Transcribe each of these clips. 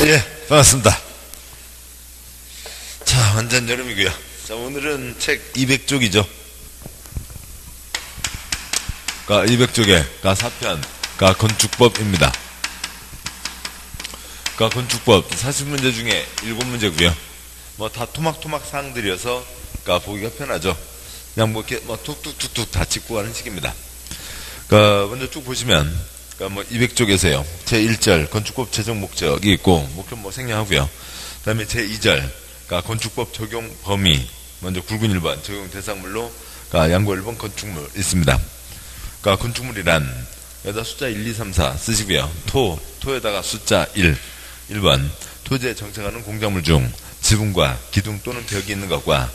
예, 반갑습니다. 자, 완전 여름이고요. 자, 오늘은 책 200쪽이죠. 200쪽에 4편 건축법입니다. 건축법 40문제 중에 7문제고요. 뭐 다 토막토막 사항들이어서 보기가 편하죠. 그냥 뭐 이렇게 툭툭툭툭 다 짚고 가는 식입니다. 먼저 쭉 보시면 200쪽에서요. 제1절 건축법 제정 목적이 있고 목표 생략하고요. 그 다음에 제2절 건축법 적용 범위 먼저 굵은 1번 적용 대상물로 양고 1번 건축물 있습니다. 건축물이란 여기다 숫자 1, 2, 3, 4 쓰시고요. 토에다가 숫자 1번 토지에 정착하는 공작물 중 지붕과 기둥 또는 벽이 있는 것과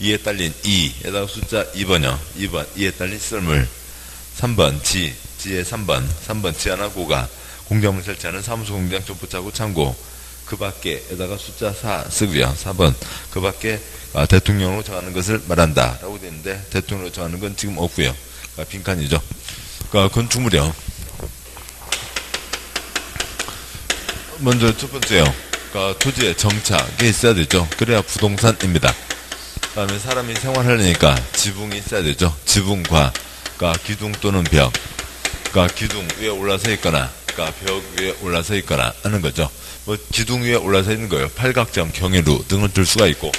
이에 딸린 2에다가 숫자 2번이요. 2번 이에 딸린 시설물. 3번 지의 3번 지하나 고가 공작물 설치하는 사무소 공장 점포차고 창고 그 밖에다가 숫자 4 쓰고요. 4번 그 밖에 대통령으로 정하는 것을 말한다 라고 되어 있는데 대통령으로 정하는 건 지금 없고요. 빈칸이죠. 건축물이요. 먼저 첫 번째요. 토지에 정착이 있어야 되죠. 그래야 부동산입니다. 그 다음에 사람이 생활하려니까 지붕이 있어야 되죠. 지붕과 기둥 또는 벽, 기둥 위에 올라서 있거나 벽 위에 올라서 있거나 하는 거죠. 기둥 위에 올라서 있는 거예요. 팔각정, 경회루 등을 들 수가 있고.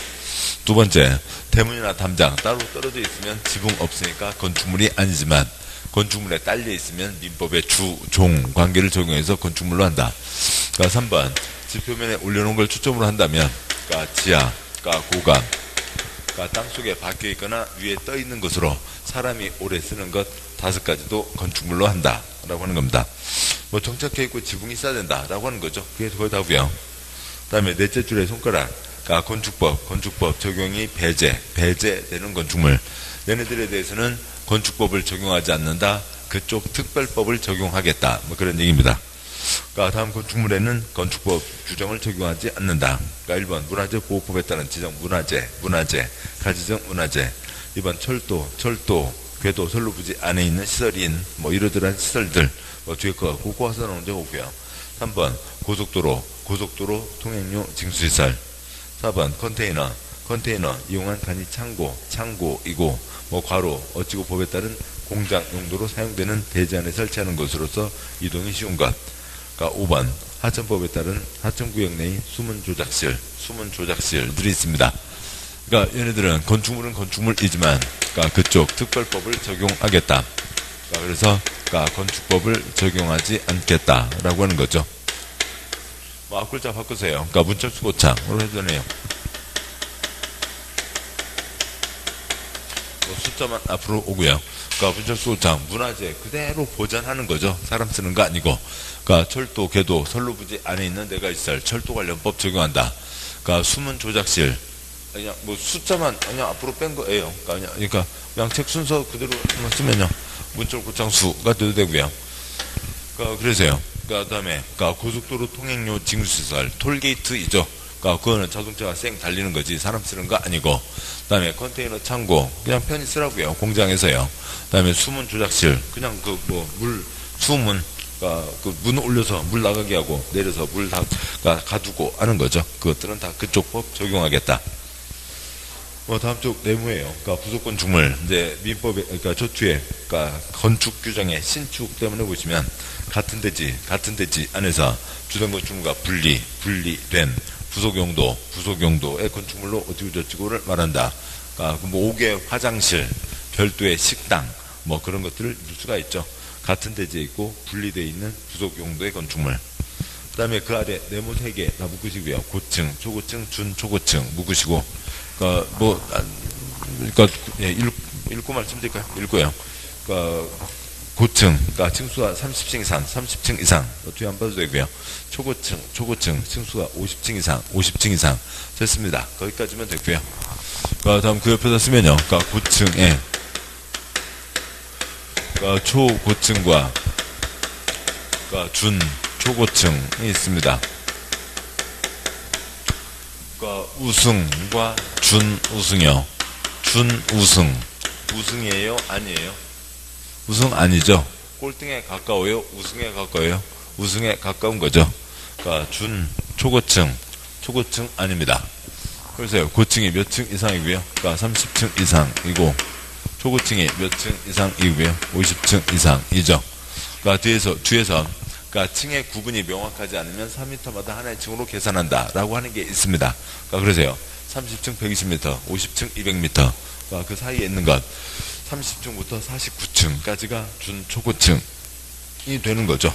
두 번째, 대문이나 담장 따로 떨어져 있으면 지붕 없으니까 건축물이 아니지만 건축물에 딸려 있으면 민법의 주, 종 관계를 적용해서 건축물로 한다. 3번, 집 표면에 올려놓은 걸 초점으로 한다면 지하, 고가, 땅속에 박혀 있거나 위에 떠 있는 것으로 사람이 오래 쓰는 것 5가지도 건축물로 한다 라고 하는 겁니다. 정착해 있고 지붕이 있어야 된다 라고 하는 거죠. 그게 거의 다고요. 그 다음에 넷째 줄에 손가락 건축법 적용이 배제되는 건축물. 얘네들에 대해서는 건축법을 적용하지 않는다. 그쪽 특별법을 적용하겠다. 그런 얘기입니다. 다음 건축물에는 건축법 규정을 적용하지 않는다. 1번 문화재 보호법에 따른 지정 문화재, 가지정 문화재. 2번 철도, 궤도, 선로부지 안에 있는 시설인 이러저러한 시설들 뒤에 거 그거 써놓은 문제 오고요. 3번 고속도로 통행료 징수시설. 4번 컨테이너 이용한 간이 창고이고 괄호 어찌고 법에 따른 공장 용도로 사용되는 대지 안에 설치하는 것으로서 이동이 쉬운 것. 5번 하천법에 따른 하천구역 내의 수문 조작실들이 있습니다. 얘네들은 건축물은 건축물이지만 그쪽 특별법을 적용하겠다. 그래서 건축법을 적용하지 않겠다라고 하는 거죠. 앞글자 바꾸세요. 문짝수고창으로 해도 되네요. 숫자만 앞으로 오고요. 문짝수고창 문화재 그대로 보존하는 거죠. 사람 쓰는 거 아니고. 철도, 궤도, 선로부지 안에 있는 데가 있을 철도 관련법 적용한다. 수문 조작실 그냥 숫자만 그냥 앞으로 뺀 거예요. 그러니까 그냥 책 순서 그대로 쓰면요. 문철고창수가 돼도 되고요. 그래서요. 그다음에 고속도로 통행료 징수시설 톨게이트이죠. 그거는 자동차가 쌩 달리는 거지 사람 쓰는 거 아니고. 그다음에 컨테이너 창고 그냥 편히 쓰라고요. 공장에서요. 그다음에 수문 조작실 그냥 수문 문 올려서 물 나가게 하고 내려서 물 다 가두고 하는 거죠. 그것들은 다 그쪽 법 적용하겠다. 다음 쪽 내무예요. 부속건축물 이제 민법에 조투에 건축 규정의 신축 때문에 보시면 같은 대지 안에서 주된 건축물과 분리된 부속용도의 건축물로 어찌고저찌고를 말한다. 5개 화장실, 별도의 식당 그런 것들을 줄 수가 있죠. 같은 대지에 있고 분리되어 있는 부속용도의 건축물. 그 다음에 그 아래 네모 3개 다 묶으시고요. 고층, 초고층, 준초고층 묶으시고 읽고 말씀드릴까요? 읽고요. 고층, 층수가 30층 이상, 뒤에 안 봐도 되고요. 초고층, 층수가 50층 이상 됐습니다. 거기까지면 됐고요. 다음 그 옆에다 쓰면요. 고층에, 초고층과, 초고층이 있습니다. 우승과 준우승이요. 우승이에요? 아니에요? 우승 아니죠. 꼴등에 가까워요? 우승에 가까워요? 우승에 가까운 거죠. 초고층. 초고층 아닙니다. 그래서 고층이 몇 층 이상이고요. 그러니까 30층 이상이고, 초고층이 몇 층 이상이고요. 50층 이상이죠. 그러니까 뒤에서 그러니까 층의 구분이 명확하지 않으면 3m마다 하나의 층으로 계산한다 라고 하는 게 있습니다. 그러니까 그러세요. 30층 120m, 50층 200m. 그러니까 그 사이에 있는 것 30층부터 49층까지가 준초고층이 되는 거죠.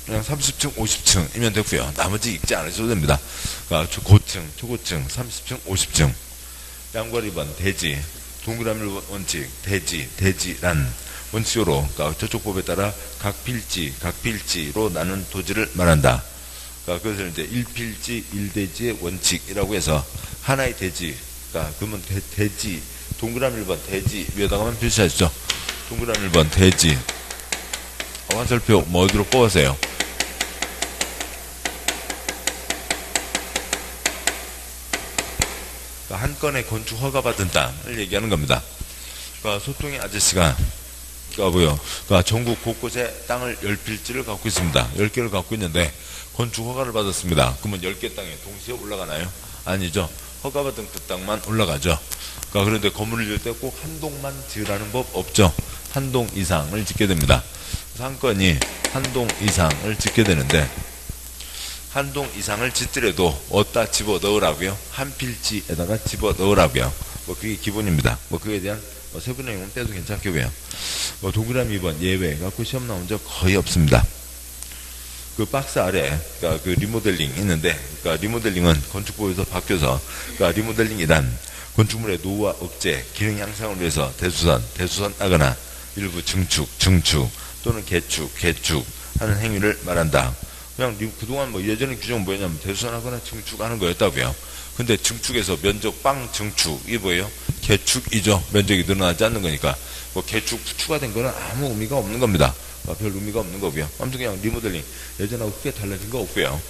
그냥 30층, 50층이면 되고요. 나머지 읽지 않으셔도 됩니다. 그러니까 고층, 초고층, 30층, 50층. 양과 2번 대지, 동그라미 원칙, 대지란 원칙으로, 그러니까 저쪽 법에 따라 각필지로 나눈 도지를 말한다. 그러니까 그것을 이제 1필지, 1대지의 원칙이라고 해서 하나의 대지, 그러니까 그러면 대지, 동그라미 1번 대지 위에다가만 표시하시죠. 동그라미 1번 대지. 화살표 뭐 어디로 뽑으세요? 그러니까 한 건의 건축 허가받은 땅을 얘기하는 겁니다. 그러니까 소통이 아저씨가 그러니까 전국 곳곳에 땅을 10필지를 갖고 있습니다. 10개를 갖고 있는데 건축 허가를 받았습니다. 그러면 10개 땅에 동시에 올라가나요? 아니죠. 허가받은 그 땅만 올라가죠. 그러니까 그런데 건물을 지을 때 꼭 한 동만 지으라는 법 없죠. 한 동 이상을 짓게 됩니다. 그래서 한 건이 한 동 이상을 짓게 되는데 한 동 이상을 짓더라도 어디다 집어 넣으라고요? 한 필지에다가 집어 넣으라고요. 뭐 그게 기본입니다. 뭐 그에 대한 세부 내용은 빼도 괜찮겠고요. 뭐 동그라미 2번 예외 갖고 시험 나온 적 거의 없습니다. 그 박스 아래 그러니까 그 리모델링 있는데, 그러니까 리모델링은 건축법에서 바뀌어서, 그러니까 리모델링이란 건축물의 노후와 억제, 기능 향상을 위해서 대수선 하거나 일부 증축 또는 개축 하는 행위를 말한다. 그냥 그동안 뭐 예전의 규정은 뭐였냐면 대수선하거나 증축하는 거였다고요. 근데 증축에서 면적 빵 증축이 뭐예요? 개축이죠. 면적이 늘어나지 않는 거니까. 뭐 개축 추가된 거는 아무 의미가 없는 겁니다. 별 의미가 없는 거고요. 아무튼 그냥 리모델링 예전하고 크게 달라진 거 없고요.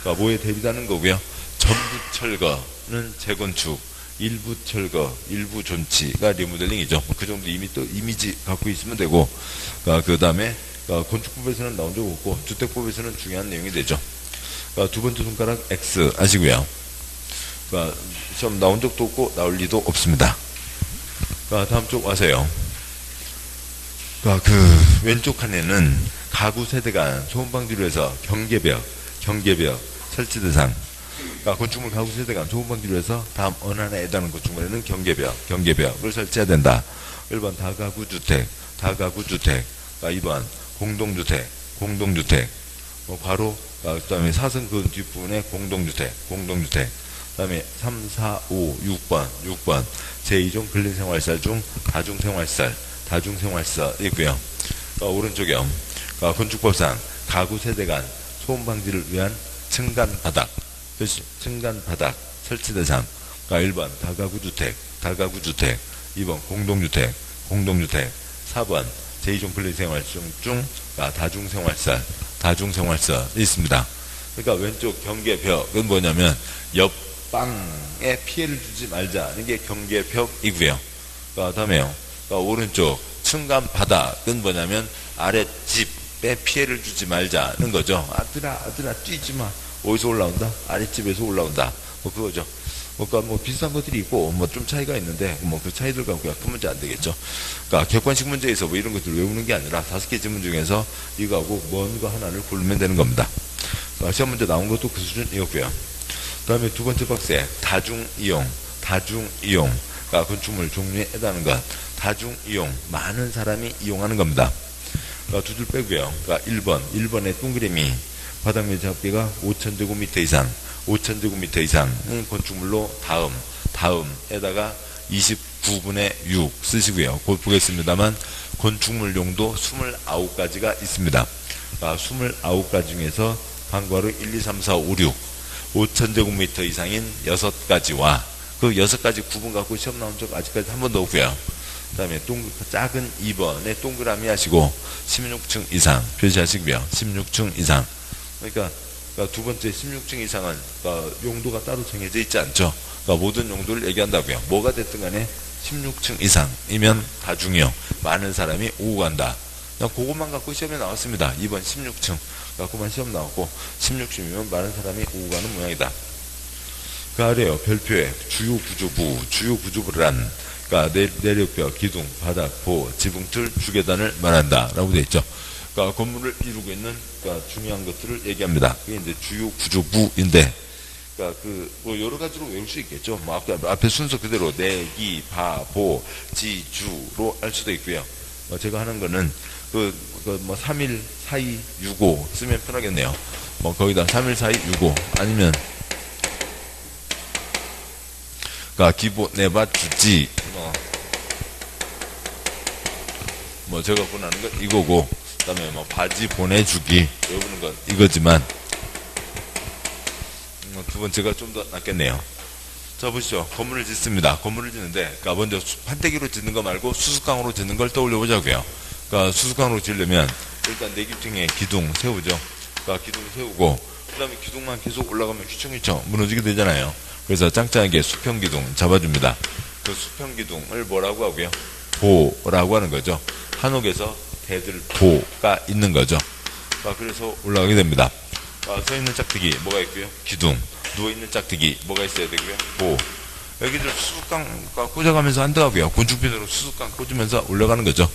그러니까 뭐에 대비하는 거고요. 전부 철거는 재건축, 일부 철거, 일부 존치가 리모델링이죠. 그 정도 이미지 갖고 있으면 되고, 그 다음에 건축법에서는 나온 적 없고 주택법에서는 중요한 내용이 되죠. 두 번째 손가락 X 아시고요. 시험 나온 적도 없고 나올 리도 없습니다. 다음 쪽 와서요. 그 왼쪽 칸에는 가구 세대 간 소음방지로 해서 경계벽 설치 대상. 건축물 가구 세대 간 소음방지로 해서 다음 어느 하나에 해당하는 건축물에는 경계벽을 설치해야 된다. 1번 다가구주택. 2번 공동주택. 바로 그 다음에 사선근 뒷부분에 공동주택. 그 다음에 3, 4, 5, 6번 제2종 근린생활시설 중 다중생활시설이고요. 오른쪽이요. 건축법상 가구 세대 간 소음 방지를 위한 층간바닥 설치 대상. 1번 다가구주택. 2번 공동주택. 4번 제2종 근린생활시설 중 다중생활시설이 있습니다. 그러니까 왼쪽 경계벽은 뭐냐면 옆방에 피해를 주지 말자는 게 경계벽이고요. 다음에요. 오른쪽 층간 바닥은 뭐냐면 아랫집에 피해를 주지 말자는 거죠. 아들아 뛰지 마. 어디서 올라온다? 아랫집에서 올라온다. 뭐 그거죠. 그러니까 뭐 비슷한 것들이 있고 뭐 좀 차이가 있는데 뭐 그 차이들 갖고 큰 문제 안 되겠죠. 그러니까 객관식 문제에서 뭐 이런 것들을 외우는 게 아니라 5개 지문 중에서 이거하고 먼 거 하나를 고르면 되는 겁니다. 시험 문제 나온 것도 그 수준이었고요. 그다음에 두 번째 박스에 다중이용. 그러니까 건축물 종류에 해당하는 것. 다중이용, 많은 사람이 이용하는 겁니다. 두 줄 빼고요. 그러니까 1번의 동그라미 바닥면적 합계가 5,000제곱미터 이상, 5,000제곱미터 이상은 건축물로 다음에다가 29분의 6 쓰시고요. 곧 보겠습니다만 건축물 용도 29가지가 있습니다. 29가지 중에서 방과로 1, 2, 3, 4, 5, 6 5,000제곱미터 이상인 6가지와 그 6가지 구분 갖고 시험 나온 적 아직까지 한 번도 없고요. 그 다음에 작은 2번에 동그라미 하시고 16층 이상 표시하시고요. 16층 이상. 그러니까 두 번째 16층 이상은 용도가 따로 정해져 있지 않죠. 모든 용도를 얘기한다고요. 뭐가 됐든 간에 16층 이상이면 다중이용, 많은 사람이 오고 간다. 그냥 그것만 갖고 시험에 나왔습니다. 2번 16층. 그만 시험 나왔고 16쯤이면 많은 사람이 오고 가는 모양이다. 그 아래요. 별표에 주요 구조부란 그러니까 내력벽, 기둥, 바닥, 보호, 지붕틀, 주계단을 말한다 라고 되어 있죠. 그러니까 건물을 이루고 있는 그러니까 중요한 것들을 얘기합니다. 그게 이제 주요 구조부인데 그러니까 뭐 여러 가지로 외울 수 있겠죠. 뭐 앞에 순서 그대로 내기, 바, 보, 지, 주로 할 수도 있고요. 제가 하는 거는 뭐 3일, 4이, 6호 쓰면 편하겠네요. 뭐 거기다 3일, 4이, 6호 아니면 그러니까 기본 내바 주지 뭐 제가 보내는 건 이거고 그다음에 뭐 바지 보내주기 외우는 건 이거지만 두 번째가 좀 더 낫겠네요. 자 보시죠. 건물을 짓습니다. 건물을 짓는데 그러니까 먼저 판때기로 짓는 거 말고 수수깡으로 짓는 걸 떠올려 보자고요. 그러니까 수수깡으로 짓려면 일단 내기층에 기둥 세우죠. 그러니까 기둥 세우고 그 다음에 기둥만 계속 올라가면 휘청휘청 무너지게 되잖아요. 그래서 짱짱하게 수평기둥 잡아줍니다. 그 수평기둥을 뭐라고 하고요? 보라고 하는 거죠. 한옥에서 대들보가 있는 거죠. 그래서 올라가게 됩니다. 서있는 짝대기 뭐가 있고요? 기둥. 누워있는 짝대기 뭐가 있어야 되고요? 보. 여기들 수수깡 꽂아가면서 안 들어가고요. 곤충핀으로 수수깡 꽂으면서 올라가는 거죠.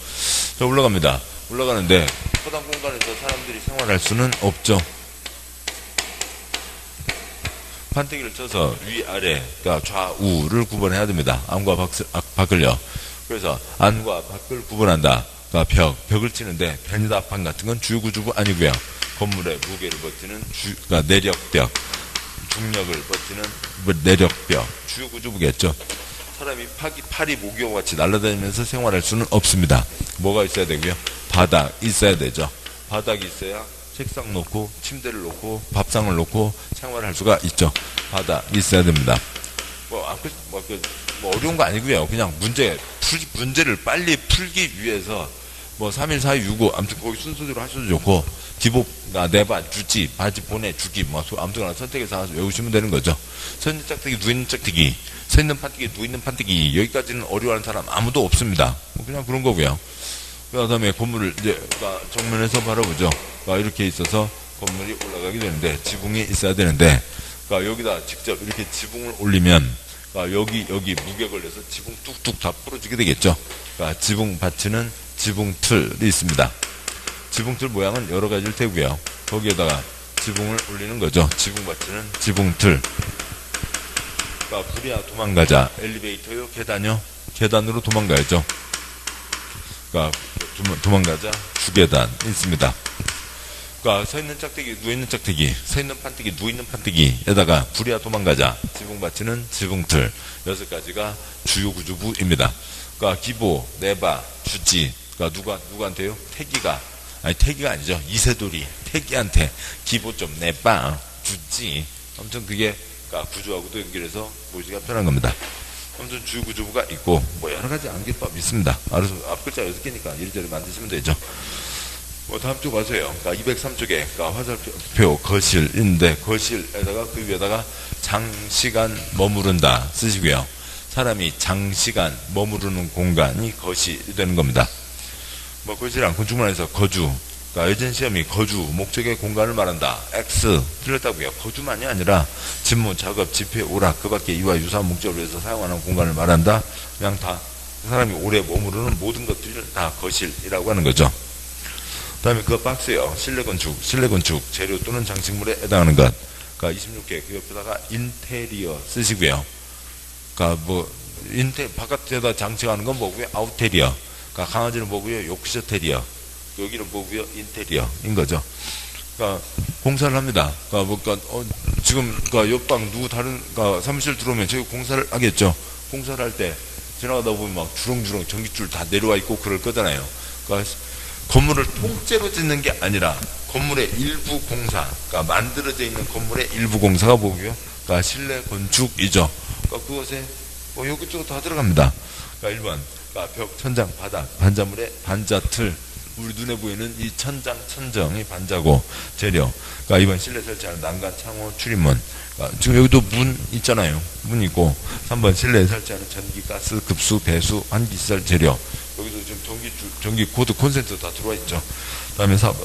자, 올라갑니다. 올라가는데 허당 공간에서 사람들이 생활할 수는 없죠. 판때기를 쳐서 위아래, 그러니까 좌우를 구분해야 됩니다. 안과 밖을요. 그래서 안과 밖을 구분한다. 그러니까 벽을 치는데 편의다판 같은 건 주구주구 아니고요. 건물의 무게를 버티는 그러니까 내력벽, 중력을 버티는 내력벽, 주구주구겠죠. 사람이 팔이 모기와 같이 날아다니면서 생활할 수는 없습니다. 뭐가 있어야 되고요? 바닥 있어야 되죠. 바닥이 있어야 책상 놓고 침대를 놓고 밥상을 놓고 생활할 수가 있죠. 바닥이 있어야 됩니다. 뭐 어려운 거 아니고요. 그냥 문제를 빨리 풀기 위해서 뭐 3일, 4일, 6호 아무튼 거기 순서대로 하셔도 좋고 기복, 내바, 주지, 바지 보내주기 뭐 아무튼 선택해서 외우시면 되는 거죠. 서있는 짝대기, 누워있는 짝대기, 서있는 판때기, 누워있는 판때기 여기까지는 어려워하는 사람 아무도 없습니다. 그냥 그런 거고요. 그 다음에 건물을 이제 정면에서 바라보죠. 이렇게 있어서 건물이 올라가게 되는데 지붕이 있어야 되는데 여기다 직접 이렇게 지붕을 올리면 여기 무게 걸려서 지붕 뚝뚝 다 부러지게 되겠죠. 지붕 받치는 지붕틀이 있습니다. 지붕틀 모양은 여러 가지일 테고요. 거기에다가 지붕을 올리는 거죠. 지붕 받치는 지붕틀. 불이야 도망가자. 엘리베이터요? 계단요? 계단으로 도망가야죠. 도망가자. 주계단 있습니다. 서있는 짝대기, 누워있는 짝대기, 서있는 판때기, 누워있는 판때기에다가 불이야 도망가자. 지붕 받치는 지붕틀. 6가지가 주요 구조부입니다. 기보, 내바, 주지. 누구한테요? 태기가 아니죠. 이세돌이. 태기한테 기보 좀 내바, 주지. 아무튼 그게 구조하고도 연결해서 보시기가 편한 겁니다. 아무튼 주요 구조부가 있고, 뭐 여러 가지 암기법 있습니다. 알아서 앞 글자 6개니까 이리저리 만드시면 되죠. 다음 쪽 가세요. 203쪽에 화살표 거실인데 거실에다가 그 위에다가 장시간 머무른다 쓰시고요. 사람이 장시간 머무르는 공간이 거실이 되는 겁니다. 거실이란 건축문화에서 거주, 예전 시험이 거주, 목적의 공간을 말한다. X 틀렸다고요. 거주만이 아니라 집무, 작업, 집회, 오락 그 밖에 이와 유사한 목적을 위해서 사용하는 공간을 말한다. 그냥 다 사람이 오래 머무르는 모든 것들을 다 거실이라고 하는 거죠. 그 다음에 그 박스요. 실내 건축, 재료 또는 장식물에 해당하는 것. 26개, 그 옆에다가 인테리어 쓰시고요. 바깥에다 장식하는 건 뭐고요? 아웃테리어. 강아지는 뭐고요? 욕셔테리어. 여기는 뭐고요? 인테리어인 거죠. 공사를 합니다. 지금, 옆방 누구 다른, 사무실 들어오면 저기 공사를 하겠죠. 공사를 할 때 지나가다 보면 막 주렁주렁 전기줄 다 내려와 있고 그럴 거잖아요. 건물을 통째로 짓는 게 아니라 건물의 일부 공사, 만들어져 있는 건물의 일부 공사가 뭐고요? 실내 건축이죠. 그것에 여기저기 다 들어갑니다. 1번 벽, 천장, 바닥, 반자물의 반자틀. 우리 눈에 보이는 이 천장, 천정이 반자고 재료. 2번 실내 설치하는 난간, 창호, 출입문. 지금 여기도 문 있잖아요. 문 있고. 3번 실내에 설치하는 전기, 가스, 급수, 배수, 환기시설, 재료. 여기도 지금 전기 코드 콘센트 다 들어와 있죠. 그 다음에 4번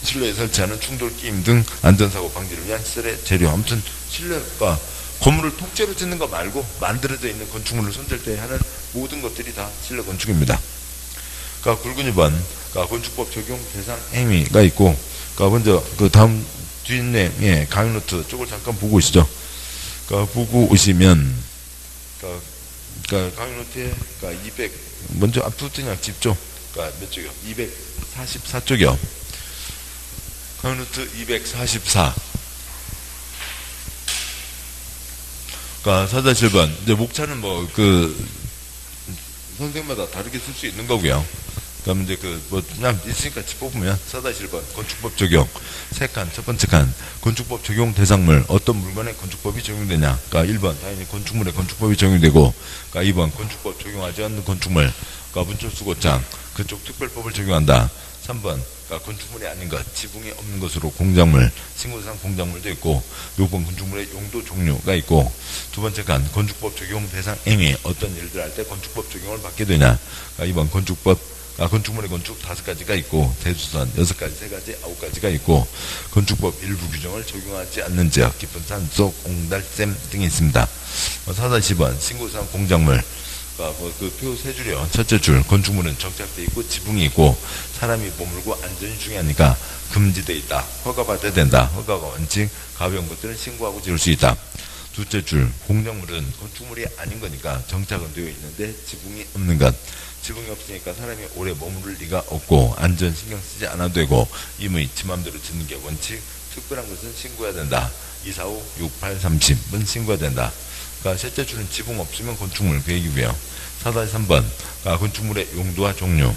실내에 설치하는 충돌, 끼임 등 안전사고 방지를 위한 시설의 재료. 아무튼 실내가 건물을 통째로 짓는 거 말고 만들어져 있는 건축물을 손댈 때 하는 모든 것들이 다 실내 건축입니다. 그러니까 굵은 2번, 그러니까 건축법 적용 대상 행위가 있고, 그러니까 먼저 그 다음 뒷내 강의 노트 쪽을 잠깐 보고 오시죠. 그러니까 보고 오시면, 그러니까 강의 노트에 그러니까 200 먼저 앞부터 그냥 짚죠. 그러니까 몇 쪽이요? 244쪽이요. 강의 노트 244. 그러니까 4-1번 이제 목차는 뭐 선생마다 다르게 쓸 수 있는 거고요. 그다음 이제 그냥 있으니까 짚어보면 4-1번 건축법 적용 3칸 첫 번째 칸 건축법 적용 대상물 어떤 물건에 건축법이 적용되냐. 그러니까 1번 당연히 건축물에 건축법이 적용되고, 그러니까 2번 건축법 적용하지 않는 건축물, 그러니까 문철수고장 그쪽 특별법을 적용한다. 3번 그러니까 건축물이 아닌 것, 지붕이 없는 것으로 공작물, 신고대상 공작물도 있고, 6번 건축물의 용도 종류가 있고, 두 번째 칸 건축법 적용 대상 행위 어떤 일들 할 때 건축법 적용을 받게 되냐. 그러니까 2번 건축물의 건축 5가지가 있고, 대주선 6가지, 3가지, 9가지가 있고, 건축법 일부 규정을 적용하지 않는 지역, 깊은 산속, 옹달샘 등이 있습니다. 4-10번 신고대상 공작물, 그 표 3줄이요. 첫째 줄 건축물은 정착되어 있고 지붕이 있고 사람이 머물고 안전이 중요하니까 금지되어 있다. 허가받아야 된다. 허가가 원칙, 가벼운 것들은 신고하고 지을 수 있다. 둘째 줄 공작물은 건축물이 아닌 거니까 정착은 되어 있는데 지붕이 없는 것. 지붕이 없으니까 사람이 오래 머무를 리가 없고 안전 신경 쓰지 않아도 되고 임의 지 맘대로 짓는 게 원칙, 특별한 것은 신고해야 된다. 2, 4, 5, 6, 8, 30은 신고해야 된다. 그러니까 셋째 줄은 지붕 없으면 건축물 계획이고요. 4-3번 건축물의 용도와 종류,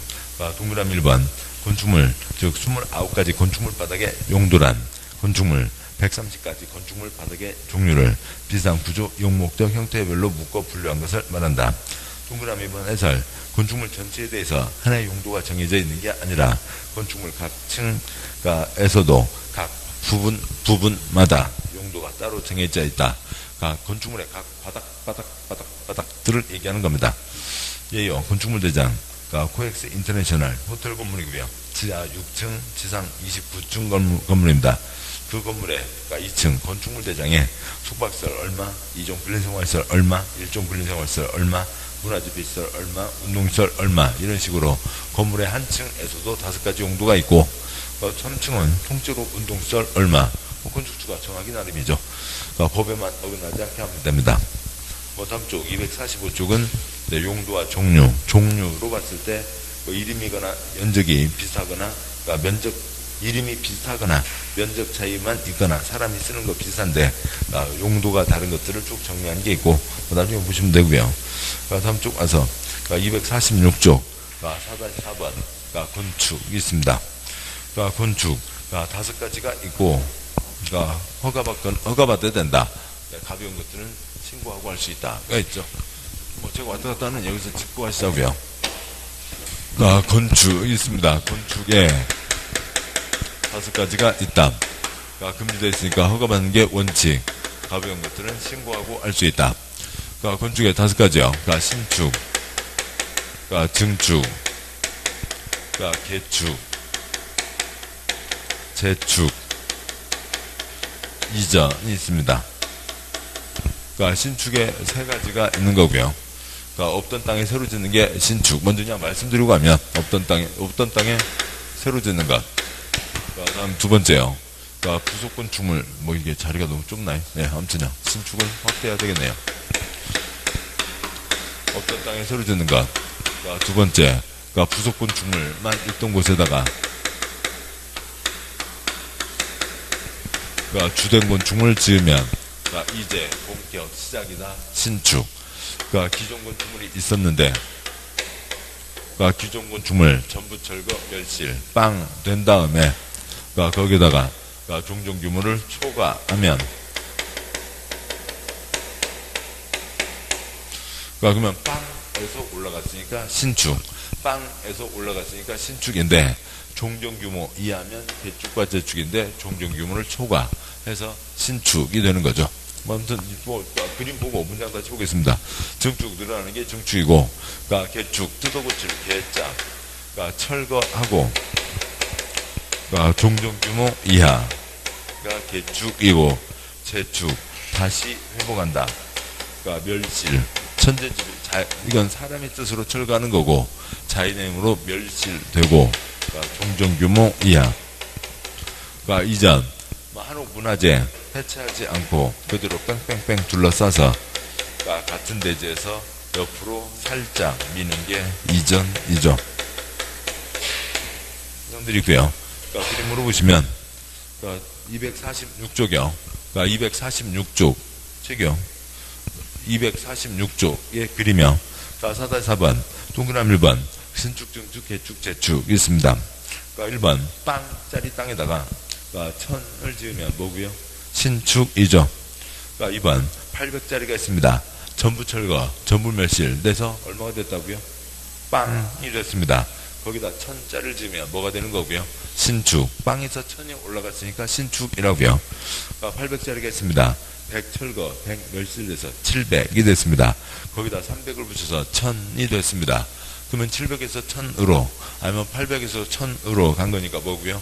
동그라미 1번 건축물 즉 29가지 건축물 바닥의 용도란 건축물 130가지 건축물 바닥의 종류를 비상 구조, 용목적 형태별로 묶어 분류한 것을 말한다. 동그라미 2번 해설 건축물 전체에 대해서 하나의 용도가 정해져 있는 게 아니라 건축물 각 층에서도 각 부분마다 용도가 따로 정해져 있다. 건축물의 각 바닥들을 얘기하는 겁니다. 예요. 건축물 대장, 코엑스 인터내셔널 호텔 건물이고요. 지하 6층, 지상 29층 건물입니다. 그 건물에 2층 건축물 대장에 숙박시설 얼마, 2종 근린생활시설 얼마, 1종 근린생활시설 얼마, 문화재시설 얼마, 운동시설 얼마, 이런 식으로 건물의 한 층에서도 5가지 용도가 있고, 3층은 통째로 운동시설 얼마, 건축주가 정하기 나름이죠. 법에만 어긋나지 않게 하면 됩니다. 다음 쪽 245쪽은 용도와 종류로 봤을 때 이름이거나 면적이 비슷하거나 면적 이름이 비슷하거나 면적 차이만 있거나 사람이 쓰는 거 비슷한데 용도가 다른 것들을 쭉 정리한 게 있고 나중에 보시면 되고요. 다음 쪽 와서 246쪽 4-4번 건축이 있습니다. 건축 5가지가 있고 허가받아야 된다. 가벼운 것들은 신고하고 할 수 있다가 있죠. 제가 왔다 갔다 하는 여기서 짚고 하시자고요. 건축이 있습니다. 건축에 5가지가 있다. 금지되어 있으니까 허가받는 게 원칙, 가벼운 것들은 신고하고 할 수 있다. 건축에 5가지요. 신축, 증축, 개축, 재축, 이전이 있습니다. 신축에 3가지가 있는 거고요. 없던 땅에 새로 짓는 게 신축. 먼저 그냥 말씀드리고 가면 없던 땅에 새로 짓는 것. 다음 두 번째요. 부속 건축물 이게 자리가 너무 좁나요? 네, 아무튼요. 신축을 확대해야 되겠네요. 없던 땅에 새로 짓는 것. 두 번째, 부속 건축물만 있던 곳에다가 주된 건축물을 지으면 이제 본격 시작이다. 신축. 기존 건축물이 있었는데 기존 건축물 전부 철거 멸실 빵 된 다음에 거기다가 종전 규모를 초과하면 그러면 빵에서 올라갔으니까 신축, 빵에서 올라갔으니까 신축인데 종전 규모 이하면 개축과 재축인데 종전 규모를 초과해서 신축이 되는 거죠. 아무튼 그림 보고 문장 다시 보겠습니다. 증축 늘어나는 게 증축이고, 개축 뜯어고칠 개짝, 철거하고 그러니까 종종 규모 이하가 개축이고 재축 다시 회복한다. 그러니까 멸실 천재지변 이건 사람의 뜻으로 철거하는 거고 자인의 힘으로 멸실되고 그러니까 종종 규모 이하. 그러니까 이전 한옥 문화재 해체하지 않고 그대로 뺑뺑뺑 둘러싸서 그러니까 같은 대지에서 옆으로 살짝 미는 게 이전이죠. 드리고요. 그러니까 그림으로 보시면 그러니까 246쪽이요. 그러니까 246쪽 책이요. 246쪽의 그림이요. 그러니까 4-4번 동그라미 1번 신축, 증축, 개축, 재축 있습니다. 그러니까 1번 빵짜리 땅에다가 그러니까 천을 지으면 뭐고요? 신축이죠. 그러니까 2번 800짜리가 있습니다. 전부 철거, 전부 멸실 돼서 얼마가 됐다고요? 빵이 됐습니다. 거기다 1000짜리를 지으면 뭐가 되는 거고요? 신축. 빵에서 1000이 올라갔으니까 신축이라고요. 그러니까 800짜리가 있습니다. 100 철거, 100 멸실돼서 700이 됐습니다. 거기다 300을 붙여서 1000이 됐습니다. 그러면 700에서 1000으로 아니면 800에서 1000으로 간 거니까 뭐고요?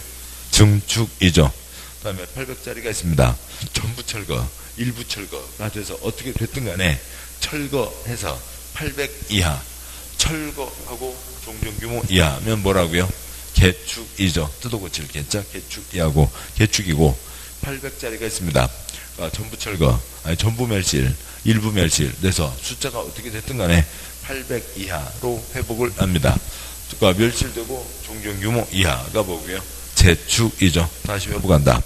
증축이죠. 그 다음에 800짜리가 있습니다. 전부 철거, 일부 철거가 돼서 어떻게 됐든 간에 철거해서 800 이하 철거하고 종전규모 이하면 뭐라고요? 개축이죠. 뜯어 고칠 개자 개축 이하고 개축이고 800짜리가 있습니다. 전부 철거, 아니 전부 멸실, 일부 멸실 돼서 숫자가 어떻게 됐든 간에 800 이하로 회복을 합니다. 그러니까 멸실되고 종전규모 이하가 뭐고요? 재축이죠. 다시 회복한다.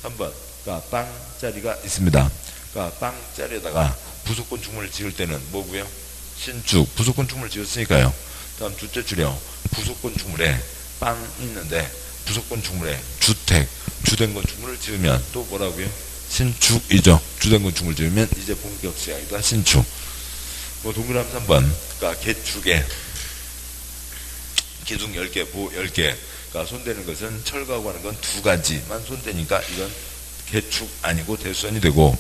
3번 그러니까 빵짜리가 있습니다. 그러니까 빵짜리에다가 부속건 중문을 지을 때는 뭐고요? 신축, 부속건 중문을 지었으니까요. 다음 둘째 줄이요. 부속건 중물에 빵 있는데 부속건 중물에 주택, 주된 건축물을 지으면 또 뭐라고요? 신축이죠. 주된 건축물을 지으면 이제 본격 시작이다. 신축. 동그라미 3번 그러니까 개축에 기둥 10개, 보 10개 그러니까 손대는 것은 철거하고 하는 건 두 가지만 손대니까 이건 개축 아니고 대수선이 되고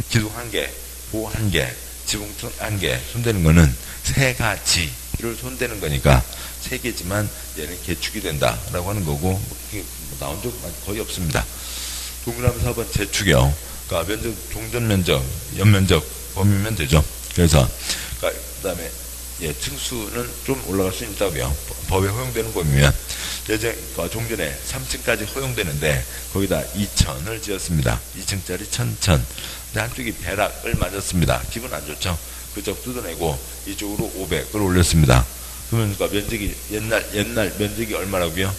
기둥 1개, 보 1개, 지붕층 1개 손대는 거는 세 가지를 손대는 거니까 세 개지만 얘는 개축이 된다라고 하는 거고 나온 적 거의 없습니다. 동그라미 4번 재축이요. 그러니까 면적, 종전 면적, 연면적 범위면 되죠. 그래서 그다음에 층수는 좀 올라갈 수 있다고요. 법에 허용되는 범위면 예전 종전에 3층까지 허용되는데 거기다 2000을 지었습니다. 2층짜리 1000. 근데 한쪽이 벼락을 맞았습니다. 기분 안 좋죠. 그쪽 뜯어내고 이쪽으로 500을 올렸습니다. 그러면 그러니까 면적이 옛날 면적이 얼마라고요?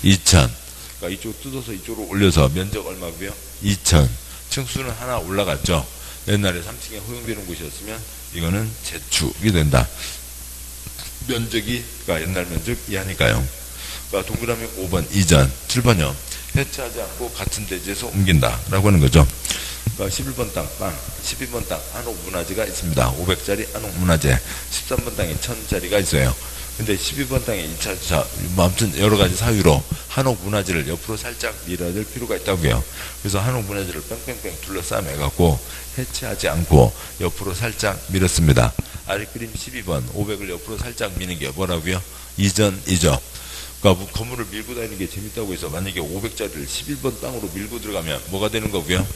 2000. 그러니까 이쪽 뜯어서 이쪽으로 올려서 면적 얼마고요? 2000. 층수는 하나 올라갔죠. 옛날에 3층에 허용되는 곳이었으면 이거는 재축이 된다. 면적이 그러니까 옛날 면적 이하니까요. 그러니까 동그라미 5번 이전, 7번요. 해체하지 않고 같은 대지에서 옮긴다 라고 하는 거죠. 그러니까 11번 땅 빵, 12번 땅 한옥 문화재가 있습니다. 500짜리 한옥 문화재, 13번 땅에 1000짜리가 있어요. 근데 12번 땅에 2차, 아무튼 여러 가지 사유로 한옥 문화재를 옆으로 살짝 밀어야 될 필요가 있다고요. 그래서 한옥 문화재를 뺑뺑뺑 둘러싸매갖고 해체하지 않고 옆으로 살짝 밀었습니다. 아래 그림 12번 500을 옆으로 살짝 미는 게 뭐라고요? 이전이죠. 그러니까 건물을 밀고 다니는 게 재밌다고 해서 만약에 500짜리를 11번 땅으로 밀고 들어가면 뭐가 되는 거고요?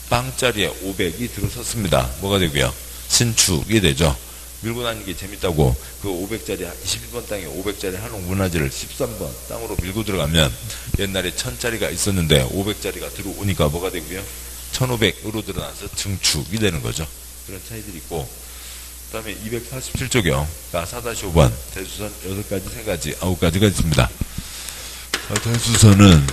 빵짜리에 500이 들어섰습니다. 뭐가 되고요? 신축이 되죠. 밀고 다니는 게 재밌다고 그 500짜리 21번 땅에 500짜리 한옥 문화재를 13번 땅으로 밀고 들어가면 옛날에 1000짜리가 있었는데 500짜리가 들어오니까 뭐가 되고요? 1500으로 드러나서 증축이 되는 거죠. 그런 차이들이 있고 그 다음에 247쪽이요. 4-5번 대수선 6가지, 3가지, 9가지가 있습니다. 대수선은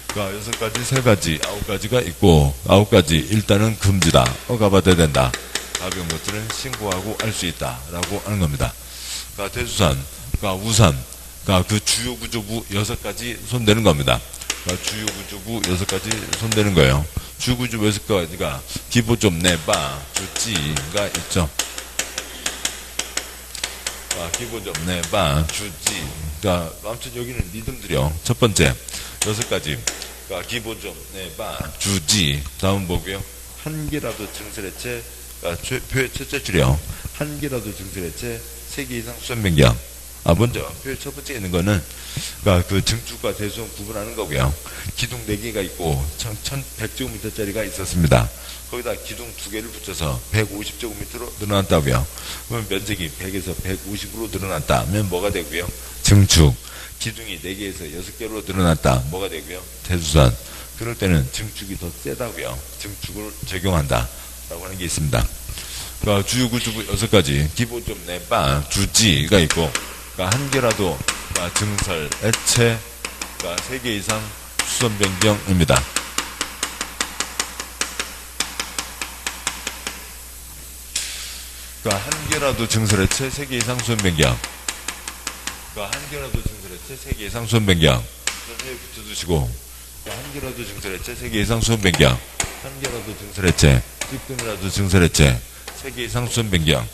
6가지, 3가지, 9가지가 있고 9가지 일단은 금지다. 억압받아야 된다. 가벼운 것들은 신고하고 알 수 있다 라고 하는 겁니다. 대수선, 우선 그 주요 구조부 6가지 손대는 겁니다. 주요 구조부 6가지 손대는 거예요. 주요 구조부 6가지가 기보 좀 내봐 주지가 있죠. 기보 좀 내봐 주지. 아무튼 여기는 리듬들이요. 첫 번째 6가지 기보 좀 내봐 주지. 다음 보고요. 한 개라도 증설해체 표의 첫째 줄이요. 한 개라도 증설해체 3개 이상 수선 변경. 먼저 표 첫 번째 있는 거는 그러니까 그 증축과 대수원 구분하는 거고요. 기둥 4개가 있고 1100제곱미터짜리가 있었습니다. 거기다 기둥 2개를 붙여서 150제곱미터로 늘어났다고요. 그러면 면적이 100에서 150으로 늘어났다면 뭐가 되고요? 증축. 기둥이 4개에서 6개로 늘어났다. 뭐가 되고요? 대수선. 그럴 때는 증축이 더 세다고요. 증축을 적용한다. 라고 하는 게 있습니다. 그러니까 주유구주부 6가지, 기본점 내빠, 주지가 있고, 그러니까 한 개라도, 그러니까 증설, 액체, 그러니까 3개 이상 수선 변경입니다. 그러니까 한 개라도 증설, 액체, 3개 이상 수선 변경. 그러니까 한 개라도 증설, 액체, 3개 이상 수선 변경. 선생님 붙여주시고, 그러니까 한 개라도 증설, 액체, 3개 이상 수선 변경. 한 개라도 증설, 액체, 찌끔이라도 증설, 액체, 3개 이상 수선 변경.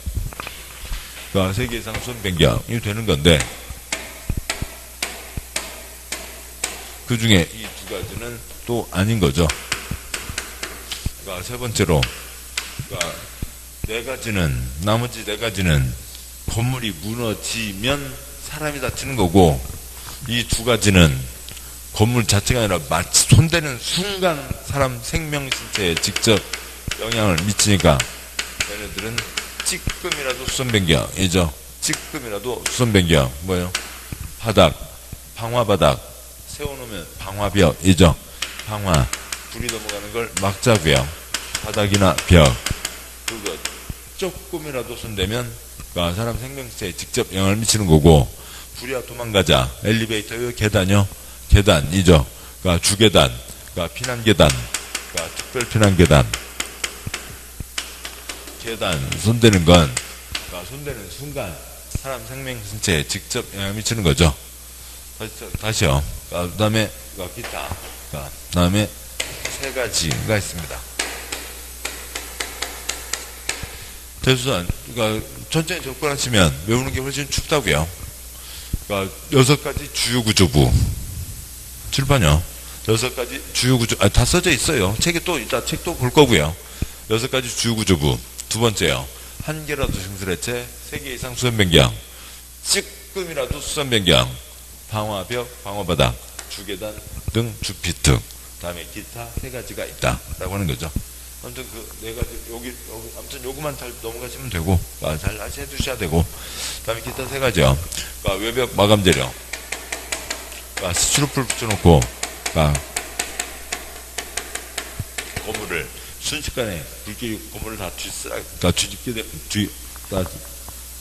그러니까 3개 이상 수선 변경이 되는 건데, 그 중에 이 2가지는 또 아닌 거죠. 그러니까 세 번째로, 그러니까 나머지 4가지는 건물이 무너지면 사람이 다치는 거고, 이 2가지는 건물 자체가 아니라 마치 손대는 순간 사람 생명 신체에 직접 영향을 미치니까 얘네들은 찌끔이라도 수선 변경이죠. 찌끔이라도 수선 변경. 뭐예요? 바닥, 방화바닥 세워놓으면 방화벽이죠. 방화, 불이 넘어가는 걸 막자고요. 바닥이나 벽, 그거 조금이라도 손대면 그러니까 사람 생명체에 직접 영향을 미치는 거고, 불이야 도망가자. 엘리베이터요, 계단요, 계단이죠. 그러니까 주계단, 그러니까 피난계단, 그러니까 특별피난계단. 계단 손대는 건 그러니까 손대는 순간 사람 생명 신체에 직접 영향을 미치는 거죠. 다시요. 그 다음에 기타, 그 다음에 3가지가 있습니다. 대수선, 그러니까 천천히 접근하시면 외우는 게 훨씬 춥다고요. 그러니까 6가지 주요구조부. 칠판이요. 6가지 주요구조, 다 써져 있어요. 책에 또 이따 책도 볼 거고요. 6가지 주요구조부. 2번째요. 한 개라도 증설액체, 3개 이상 수선 변경. 찌끔이라도 수선 변경. 방화벽, 방화바닥, 주계단 등 주피특. 다음에 기타 3가지가 있다. 라고 하는 거죠. 아무튼 그 4가지, 여기, 아무튼 요거만 잘 넘어가시면 되고, 잘 해주셔야 되고. 다음에 기타 3가지요. 그러니까 외벽 마감 재료. 그러니까 스티로폴 붙여놓고, 그러니까 건물을 순식간에 불길이 건물을 다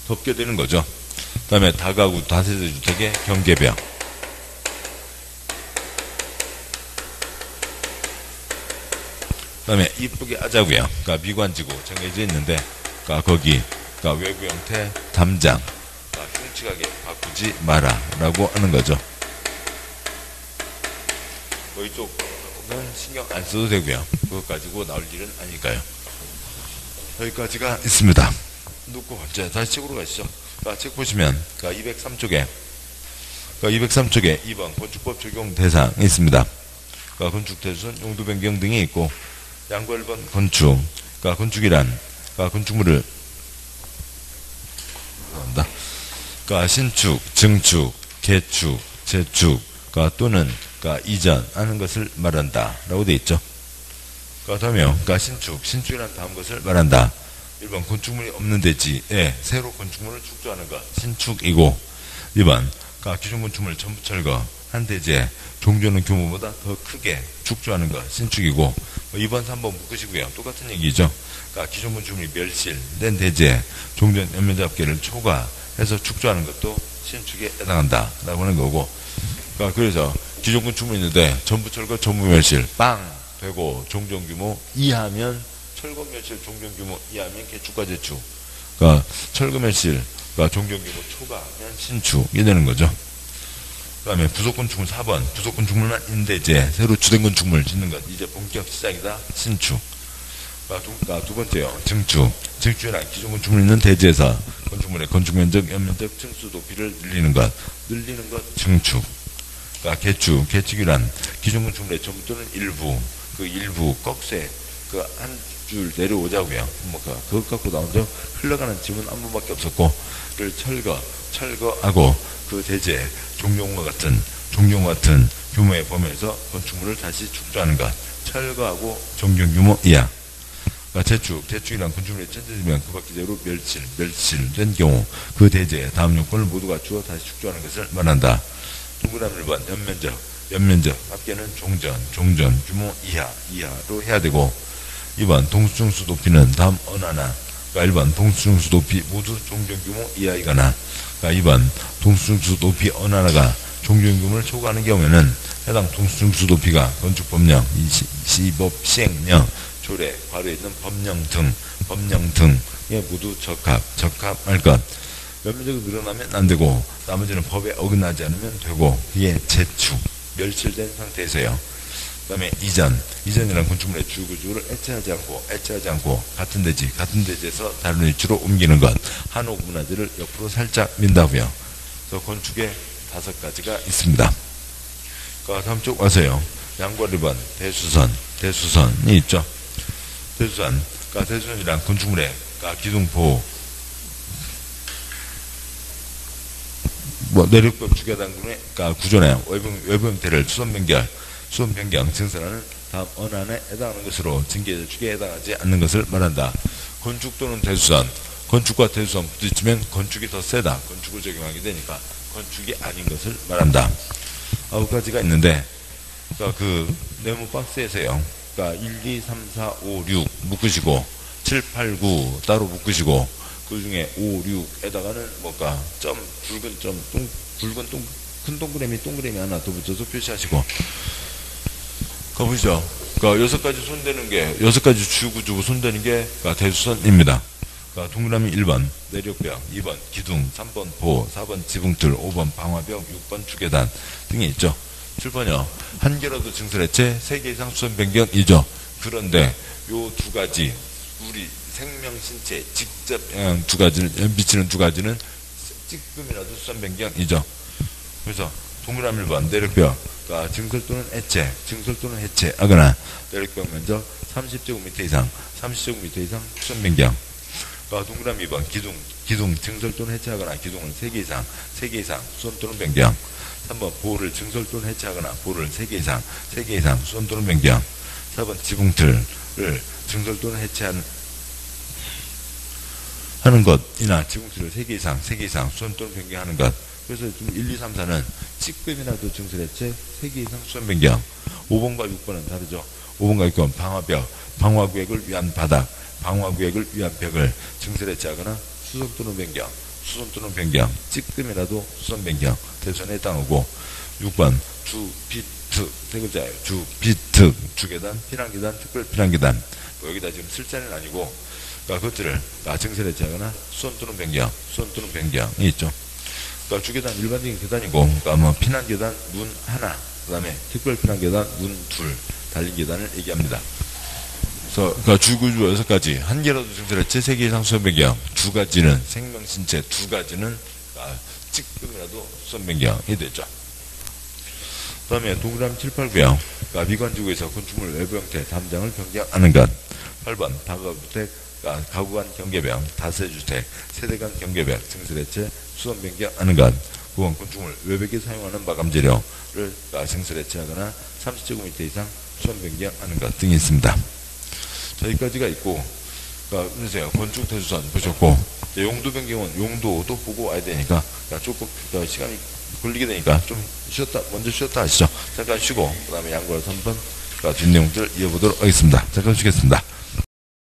덮게 되는 거죠. 그 다음에 다가구 다세대 주택의 경계벽. 그 다음에 이쁘게 하자고요. 그러니까 미관지구 정해져 있는데, 그러니까 거기, 그러니까 외부 형태 담장, 그러니까 흉측하게 바꾸지 마라. 라고 하는 거죠. 이쪽은 신경 안 써도 되고요. 그것 가지고 나올 일은 아니니까요. 여기까지가 있습니다. 놓고 다시 책으로 가시죠. 책 보시면 203쪽에 203쪽에 2번 건축법 적용 대상이 있습니다. 건축 대수선 용도 변경 등이 있고, 양구 1번 건축. 건축이란 건축물을 신축, 증축, 개축, 재축 또는 이전하는 것을 말한다. 라고 되어 있죠. 다음에요. 신축이란 다음 것을 말한다. 1번 건축물이 없는 대지에 새로 건축물을 축조하는 것, 신축이고, 2번 기존 건축물 전부 철거한 대지에 종전의 규모보다 더 크게 축조하는 것, 신축이고, 2번, 3번 묶으시고요. 똑같은 얘기죠. 기존 건축물이 멸실된 대지에 종전 연면잡기를 초과해서 축조하는 것도 신축에 해당한다. 라고 하는 거고, 그래서 기존 건축물이 있는데 전부 철거, 전부 멸실 빵 되고, 종전 규모 이하면 철거 멸실, 종전 규모 이하면 개축과 재축. 철거 멸실, 종전 규모 초과하면 신축이 되는 거죠. 그 다음에 부속 건축물 4번. 부속 건축물만 임대제, 새로 주된 건축물 짓는 것. 이제 본격 시작이다. 신축. 2번째요. 증축. 증축이란 기존 건축물 있는 대지에서 건축물의 건축면적, 연면적, 층수 높이를 늘리는 것. 늘리는 것, 증축. 개축. 개축이란 기존 건축물의 전부 또는 일부, 일부, 꺽쇠, 줄 내려오자고요. 그것 갖고 나오죠. 흘러가는 지문 한 번밖에 없었고, 그를 철거하고 그 대지에 종용과 같은 규모의 범위에서 건축물을 다시 축조하는 것. 철거하고 종용 규모 이하. 재축이란 건축물이 천재지면 그 밖 기재로 멸실된 경우 그 대지에 다음 요건을 모두 갖추어 다시 축조하는 것을 말한다. 동그라미 1번 연면적 합계는 종전 규모 이하로 해야 되고 2번 동수중수 높이는 다음 어느 하나 1번 동수중수 높이 모두 종전 규모 이하이거나 2번 동수중수 높이 어느 하나가 종전 규모를 초과하는 경우에는 해당 동수중수 높이가 건축법령, 시법 시행령, 조례, 괄호에 있는 법령 등에 모두 적합할 것. 면적이 늘어나면 안 되고 나머지는 법에 어긋나지 않으면 되고 이게 재축, 멸실된 상태에서요. 그 다음에 이전이란 건축물의 주구주를 애체하지 않고 같은 대지에서 다른 위치로 옮기는 것. 한옥 문화재를 옆으로 살짝 민다고요. 그래서 건축에 5가지가 있습니다. 다음 쪽 와서요. 양괄 2번 대수선이 있죠. 대수선이란 건축물의 기둥포 내륙벽 주계단군의 구조나 외부 형태를 수선 변경 증설하는 다음 어느 하나에 해당하는 것으로 징계주기에 해당하지 않는 것을 말한다. 건축 또는 대수선, 건축과 대수선 부딪히면 건축이 더 세다. 건축을 적용하게 되니까 건축이 아닌 것을 말한다. 9가지가 있는데 그 네모 박스에서요. 1, 2, 3, 4, 5, 6 묶으시고 7, 8, 9 따로 묶으시고 그 중에 5, 6에다가는 큰 동그라미 하나 더 붙여서 표시하시고 보시죠. 6가지 손대는 게 6가지 주구 손대는 게 대수선입니다. 동그라미 1번 내력벽, 2번 기둥, 3번 보, 4번 지붕틀, 5번 방화벽, 6번 주계단 등이 있죠. 7번이요. 한 개라도 증설해체 3개 이상 수선 변경이죠. 그런데 요 2가지 우리 생명신체 직접 영향 2가지를 미치는 2가지는 찌끔이라도 수선 변경이죠. 그래서 동그라미 1번 내력벽 증설 또는 해체하거나 내력벽 면적 30제곱미터 이상 수선 변경. 동그라미 2번 기둥 증설 또는 해체하거나 기둥을 3개 이상 수선 또는 변경. 3번 보호를 증설 또는 해체하거나 보호를 3개 이상 수선 또는 변경. 4번 지붕틀을 증설 또는 해체하는 것이나 지붕틀을 3개 이상 수선 또는 변경하는 것. 그래서 지금 1, 2, 3, 4는 찌끔이라도 증설 해체 3개 이상 수선 변경. 5번과 6번은 다르죠. 5번과 6번 방화구역을 위한 바닥, 방화구역을 위한 벽을 증설 해체하거나 수선 또는 변경, 찌끔이라도 수선 변경, 대수선에 해당하고 6번 주비트, 세 글자예요. 주비트, 주계단, 피난계단, 특별 피난계단. 여기다 지금 쓸 자리는 아니고 그것들을 증설 해체하거나 수선 또는 변경이 있죠. 주계단 일반적인 계단이고 피난계단 문 하나, 그 다음에 특별 피난계단 문 둘 달린 계단을 얘기합니다. 그래서 주구주 6가지 한 개라도 증설해체 3개 이상 수선 변경, 2가지는 생명신체, 2가지는 찌끔이라도 수선 변경이 되죠. 그 다음에 동그라미 7, 8, 9요. 미관지구에서 건축물 외부 형태 담장을 변경하는 것. 8번 다가구주택, 가구간 경계벽, 다세주택, 세대간 경계벽 증설해체 수선 변경하는 것. 9번 건축물 외벽에 사용하는 마감 재료를 증설해체하거나 30제곱미터 이상 수선 변경하는 것 등이 있습니다. 여기까지가 있고, 그러세요. 건축 대수선 보셨고, 용도 변경은 용도도 보고 와야 되니까, 조금 시간이 걸리게 되니까 좀 먼저 쉬었다 하시죠. 잠깐 쉬고, 그 다음에 양보할 3번 뒷내용들 이어보도록 하겠습니다. 잠깐 쉬겠습니다.